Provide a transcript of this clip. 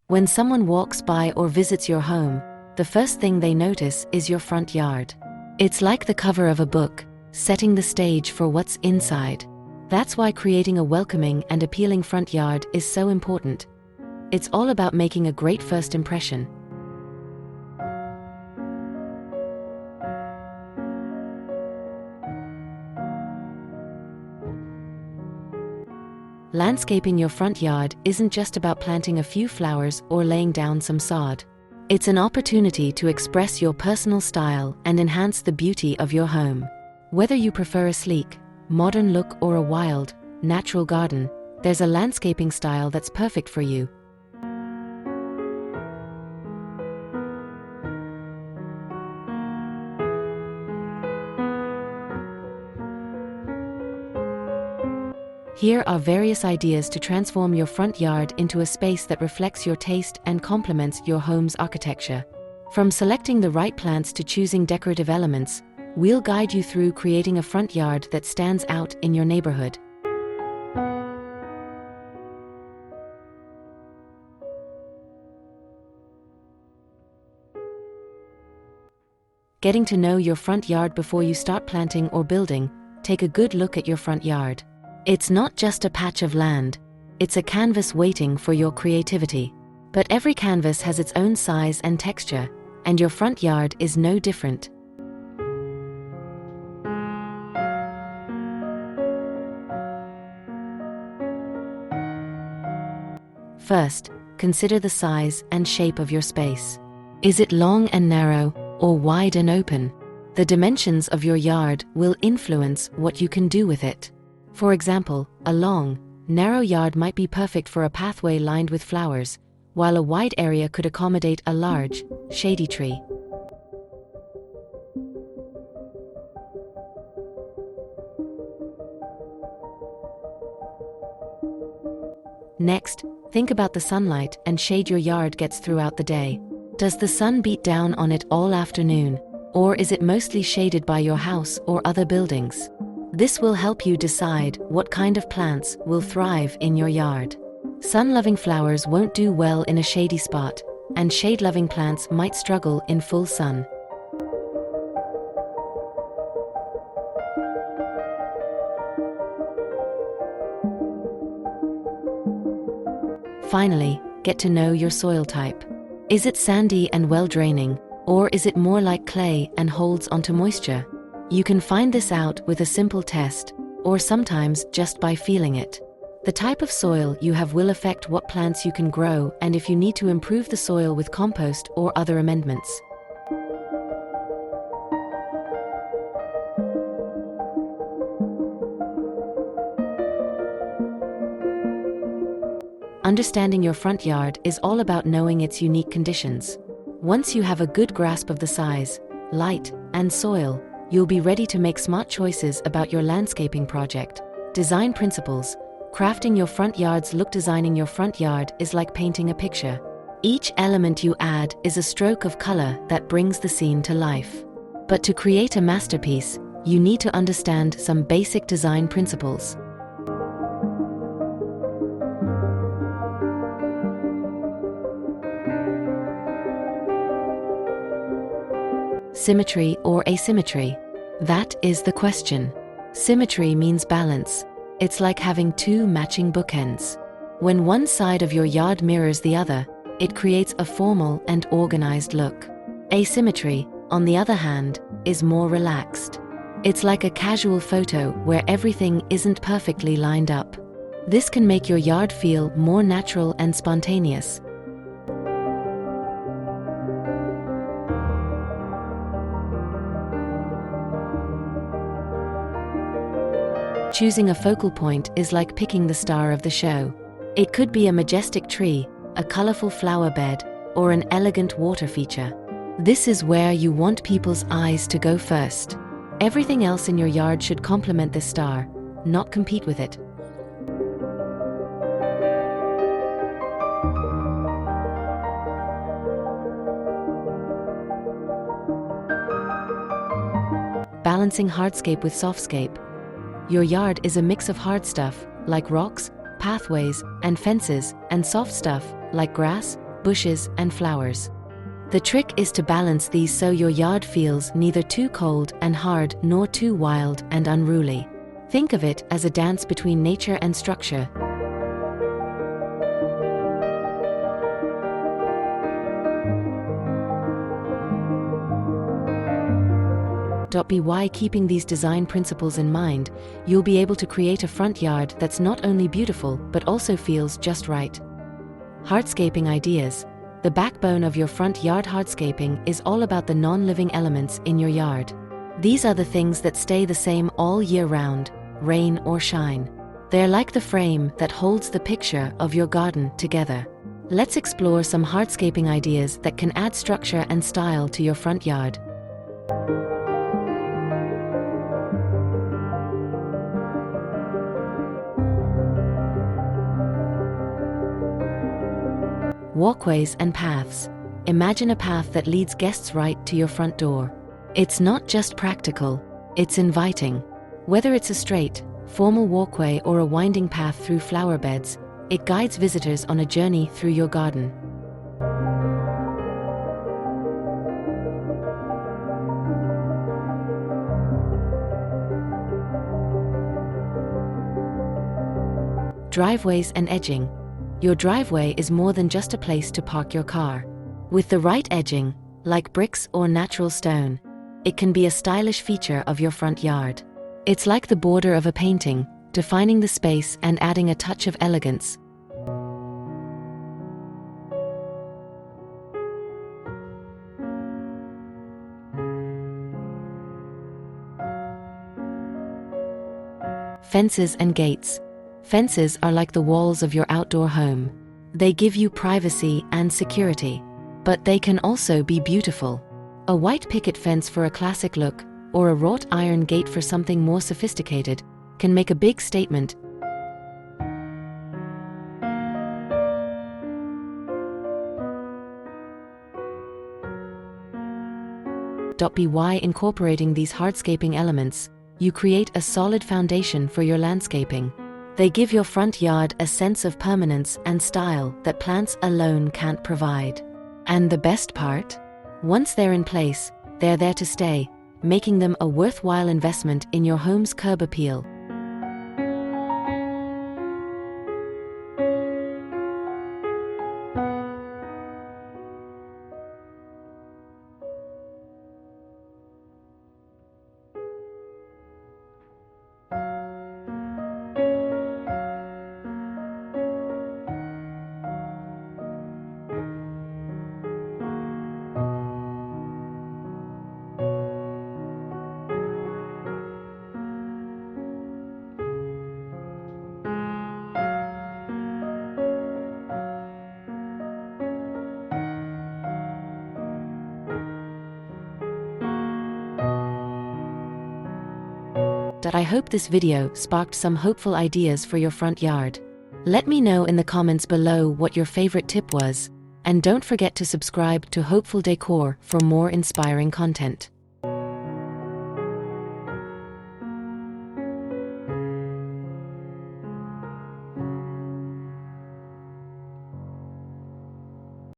When someone walks by or visits your home, the first thing they notice is your front yard. It's like the cover of a book, setting the stage for what's inside. That's why creating a welcoming and appealing front yard is so important. It's all about making a great first impression. Landscaping your front yard isn't just about planting a few flowers or laying down some sod. It's an opportunity to express your personal style and enhance the beauty of your home. Whether you prefer a sleek, modern look or a wild, natural garden, there's a landscaping style that's perfect for you. Here are various ideas to transform your front yard into a space that reflects your taste and complements your home's architecture. From selecting the right plants to choosing decorative elements, we'll guide you through creating a front yard that stands out in your neighborhood. Getting to know your front yard before you start planting or building, take a good look at your front yard. It's not just a patch of land, it's a canvas waiting for your creativity. But every canvas has its own size and texture, and your front yard is no different. First, consider the size and shape of your space. Is it long and narrow, or wide and open? The dimensions of your yard will influence what you can do with it. For example, a long, narrow yard might be perfect for a pathway lined with flowers, while a wide area could accommodate a large, shady tree. Next, think about the sunlight and shade your yard gets throughout the day. Does the sun beat down on it all afternoon, or is it mostly shaded by your house or other buildings? This will help you decide what kind of plants will thrive in your yard. Sun-loving flowers won't do well in a shady spot, and shade-loving plants might struggle in full sun. Finally, get to know your soil type. Is it sandy and well-draining, or is it more like clay and holds onto moisture? You can find this out with a simple test, or sometimes just by feeling it. The type of soil you have will affect what plants you can grow and if you need to improve the soil with compost or other amendments. Understanding your front yard is all about knowing its unique conditions. Once you have a good grasp of the size, light, and soil, you'll be ready to make smart choices about your landscaping project. Design principles. Crafting your front yard's look. Designing your front yard is like painting a picture. Each element you add is a stroke of color that brings the scene to life. But to create a masterpiece, you need to understand some basic design principles. Symmetry or asymmetry? That is the question. Symmetry means balance. It's like having two matching bookends. When one side of your yard mirrors the other, it creates a formal and organized look. Asymmetry, on the other hand, is more relaxed. It's like a casual photo where everything isn't perfectly lined up. This can make your yard feel more natural and spontaneous. Choosing a focal point is like picking the star of the show. It could be a majestic tree, a colorful flower bed, or an elegant water feature. This is where you want people's eyes to go first. Everything else in your yard should complement this star, not compete with it. Balancing hardscape with softscape. Your yard is a mix of hard stuff, like rocks, pathways, and fences, and soft stuff, like grass, bushes, and flowers. The trick is to balance these so your yard feels neither too cold and hard nor too wild and unruly. Think of it as a dance between nature and structure. By keeping these design principles in mind, you'll be able to create a front yard that's not only beautiful but also feels just right. Hardscaping ideas. The backbone of your front yard hardscaping is all about the non-living elements in your yard. These are the things that stay the same all year round, rain or shine. They're like the frame that holds the picture of your garden together. Let's explore some hardscaping ideas that can add structure and style to your front yard. Walkways and paths. Imagine a path that leads guests right to your front door. It's not just practical, it's inviting. Whether it's a straight, formal walkway or a winding path through flower beds, it guides visitors on a journey through your garden. Driveways and edging. Your driveway is more than just a place to park your car. With the right edging, like bricks or natural stone, it can be a stylish feature of your front yard. It's like the border of a painting, defining the space and adding a touch of elegance. Fences and gates. Fences are like the walls of your outdoor home. They give you privacy and security, but they can also be beautiful. A white picket fence for a classic look, or a wrought iron gate for something more sophisticated, can make a big statement. By incorporating these hardscaping elements, you create a solid foundation for your landscaping. They give your front yard a sense of permanence and style that plants alone can't provide. And the best part? Once they're in place, they're there to stay, making them a worthwhile investment in your home's curb appeal. I hope this video sparked some hopeful ideas for your front yard. Let me know in the comments below what your favorite tip was, and don't forget to subscribe to Hopeful Decor for more inspiring content.